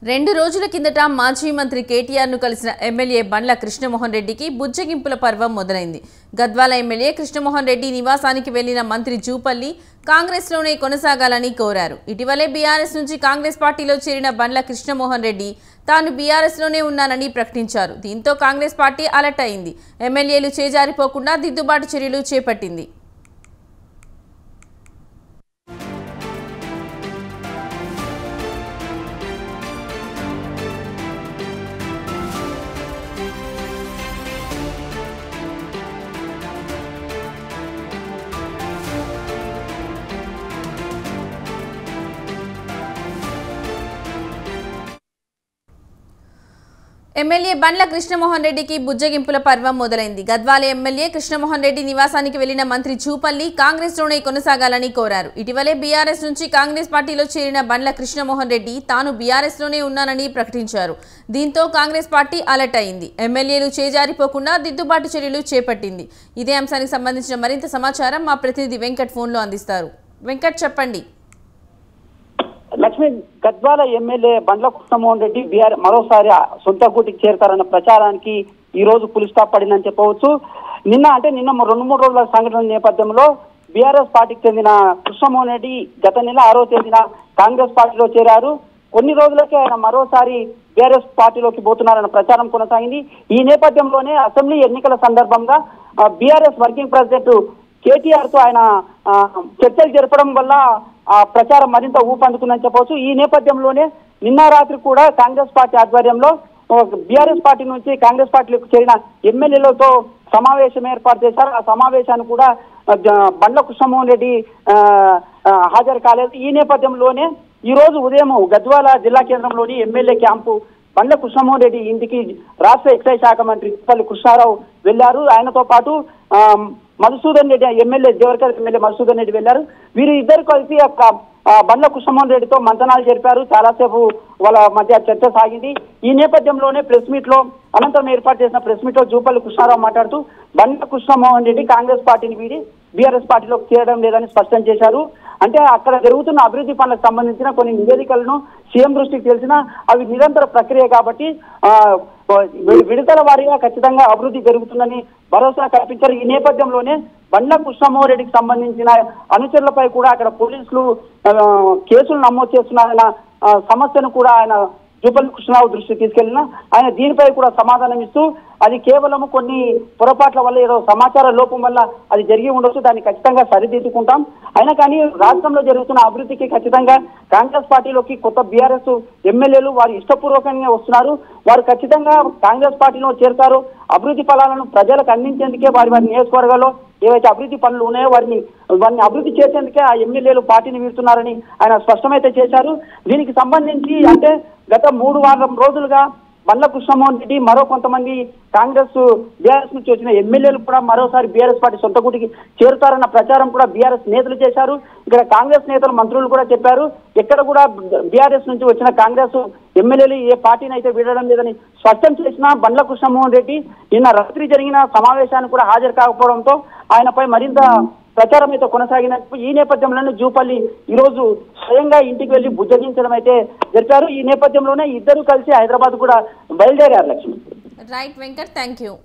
2 రోజుల కిందట మాజీ మంత్రి కేటీఆర్ ను కలిసిన ఎమ్మెల్యే బండ్ల కృష్ణమోహన్ రెడ్డికి బుజ్జగింపుల పర్వం మొదలైంది. గద్వాల ఎమ్మెల్యే కృష్ణమోహన్ రెడ్డి నివాసానికి వెళ్లిన మంత్రి జూపల్లి కాంగ్రెస్ లోనే కొనసాగాలని కోరారు. ఇటీవలే బీఆర్ఎస్ నుంచి కాంగ్రెస్ పార్టీలో చేరిన బండ్ల కృష్ణమోహన్ రెడ్డి తాను బీఆర్ఎస్ లోనే ఉన్నానని ప్రకటించారు. దీంతో కాంగ్రెస్ పార్టీ అలర్ట్ అయింది. ఎమ్మెల్యేలు చేజారిపోకుండా దిద్దుబాటు చర్యలు చేపట్టింది. ఎమ్మెల్యే బండ్ల కృష్ణమోహన్ రెడ్డికి బుజ్జగింపుల పర్వం మొదలైంది. గద్వాల ఎమ్మెల్యే కృష్ణమోహన్ రెడ్డి నివాసానికి వెళ్లిన మంత్రి జూపల్లి కాంగ్రెస్ లోనే కొనసాగాలని కోరారు. ఇటీవలే బీఆర్ఎస్ నుంచి కాంగ్రెస్ పార్టీలో చేరిన బండ్ల కృష్ణమోహన్ రెడ్డి తాను బీఆర్ఎస్ లోనే ఉన్నానని ప్రకటించారు. దీంతో కాంగ్రెస్ పార్టీ అలర్ట్ అయింది. ఎమ్మెల్యేలు చేజారిపోకుండా దిద్దుబాటు చర్యలు చేపట్టింది. ఇదే అంశానికి సంబంధించిన మరింత సమాచారం మా ప్రతినిధి వెంకట్ ఫోన్లో అందిస్తారు. వెంకట్, చెప్పండి. లక్ష్మి, గద్వాల ఎమ్మెల్యే బండ్ల కృష్ణమోహన్ రెడ్డి బీఆర్ మరోసారి సొంత గూటికి చేరతారన్న ప్రచారానికి ఈ రోజు పులి స్టాప్ పడిందని చెప్పవచ్చు. నిన్న 2-3 రోజుల సంఘటన నేపథ్యంలో బీఆర్ఎస్ పార్టీకి చెందిన కృష్ణమోహన్ రెడ్డి గత నెల 6వ తేదీన కాంగ్రెస్ పార్టీలో చేరారు. కొన్ని రోజులకే ఆయన మరోసారి బీఆర్ఎస్ పార్టీలోకి పోతున్నారన్న ప్రచారం కొనసాగింది. ఈ నేపథ్యంలోనే అసెంబ్లీ ఎన్నికల సందర్భంగా బీఆర్ఎస్ వర్కింగ్ ప్రెసిడెంట్ కేటీఆర్ తో ఆయన చర్చలు జరపడం వల్ల ఆ ప్రచారం మరింత ఊపందుకుందని చెప్పవచ్చు. ఈ నేపథ్యంలోనే నిన్న రాత్రి కూడా కాంగ్రెస్ పార్టీ ఆధ్వర్యంలో బీఆర్ఎస్ పార్టీ నుంచి కాంగ్రెస్ పార్టీలోకి చేరిన ఎమ్మెల్యేలతో సమావేశం ఏర్పాటు చేశారు. ఆ సమావేశాన్ని కూడా బండ్ల కృష్ణమోహన్ రెడ్డి హాజరు కాలేదు. ఈ నేపథ్యంలోనే ఈ రోజు ఉదయం గద్వాల జిల్లా కేంద్రంలోని ఎమ్మెల్యే క్యాంపు బండ్ల కృష్ణమోహన్ రెడ్డి ఇంటికి రాష్ట్ర ఎక్సైజ్ శాఖ మంత్రి పల్లి కృష్ణారావు వెళ్లారు. ఆయనతో పాటు మధుసూదన్ రెడ్డి ఎమ్మెల్యే దేవరకర్ ఎమ్మెల్యే మధుసూదన్ రెడ్డి వెళ్లారు. వీరు ఇద్దరు కలిసి బండ్ల కృష్ణమోహన్ రెడ్డితో మంతనాలు జరిపారు. చాలాసేపు వాళ్ళ మధ్య చర్చ సాగింది. ఈ నేపథ్యంలోనే ప్రెస్ మీట్ లో అనంతరం ఏర్పాటు చేసిన ప్రెస్ మీట్ లో జూపల్లి కృష్ణారావు మాట్లాడుతూ బండ్ల కృష్ణమోహన్ రెడ్డి కాంగ్రెస్ పార్టీని వీడి బీఆర్ఎస్ పార్టీలోకి చేరడం లేదని స్పష్టం చేశారు. అంటే అక్కడ జరుగుతున్న అభివృద్ధి పనులకు సంబంధించిన కొన్ని నివేదికలను సీఎం దృష్టికి తెలిసినా అవి నిరంతర ప్రక్రియ కాబట్టి విడతల వారీగా ఖచ్చితంగా అభివృద్ధి జరుగుతుందని భరోసా కల్పించారు. ఈ నేపథ్యంలోనే బండ్ల కృష్ణమోహన్ రెడ్డికి సంబంధించిన అనుచరులపై కూడా అక్కడ పోలీసులు కేసులు నమోదు చేస్తున్నారన్న సమస్యను కూడా ఆయన జూపల్లి కృష్ణరావు దృష్టికి తీసుకెళ్లిన ఆయన దీనిపై కూడా సమాధానం ఇస్తూ అది కేవలం కొన్ని పొరపాట్ల వల్ల ఏదో సమాచార లోపం వల్ల అది జరిగి ఉండొచ్చు, దాన్ని ఖచ్చితంగా సరిదిద్దుకుంటాం. అయినా కానీ రాష్ట్రంలో జరుగుతున్న అభివృద్ధికి ఖచ్చితంగా కాంగ్రెస్ పార్టీలోకి కొత్త బీఆర్ఎస్ ఎమ్మెల్యేలు వారు ఇష్టపూర్వకంగా వస్తున్నారు. వారు ఖచ్చితంగా కాంగ్రెస్ పార్టీలో చేరుతారు. అభివృద్ధి ఫలాలను ప్రజలకు అందించేందుకే వారి నియోజకవర్గాల్లో ఏవైతే అభివృద్ధి పనులు ఉన్నాయో వారిని అభివృద్ధి చేసేందుకే ఆ ఎమ్మెల్యేలు పార్టీని వీడుతున్నారని ఆయన స్పష్టమైతే చేశారు. దీనికి సంబంధించి అంటే గత 3 వారం రోజులుగా బండ్ల కృష్ణమోహన్ రెడ్డి మరో కొంతమంది కాంగ్రెస్ బీఆర్ఎస్ నుంచి వచ్చిన ఎమ్మెల్యేలు కూడా మరోసారి బీఆర్ఎస్ పార్టీ సొంత గుటికి చేరుతారన్న ప్రచారం కూడా బీఆర్ఎస్ నేతలు చేశారు. ఇక్కడ కాంగ్రెస్ నేతలు మంత్రులు కూడా చెప్పారు. ఎక్కడ కూడా బీఆర్ఎస్ నుంచి వచ్చిన కాంగ్రెస్ ఎమ్మెల్యేలు ఏ పార్టీని అయితే వీడడం లేదని స్పష్టం చేసిన బండ్ల కృష్ణమోహన్ రెడ్డి నిన్న రాత్రి జరిగిన సమావేశానికి కూడా హాజరు కాకపోవడంతో ఆయనపై మరింత ప్రచారం అయితే కొనసాగినట్టు. ఈ నేపథ్యంలోనే జూపల్లి ఈ రోజు స్వయంగా ఇంటికి వెళ్లి బుజ్జగించడం అయితే జరిపారు. ఈ నేపథ్యంలోనే ఇద్దరు కలిసి హైదరాబాద్ కూడా బయలుదేరారు. Lakshmi. Right Venkat, thank you.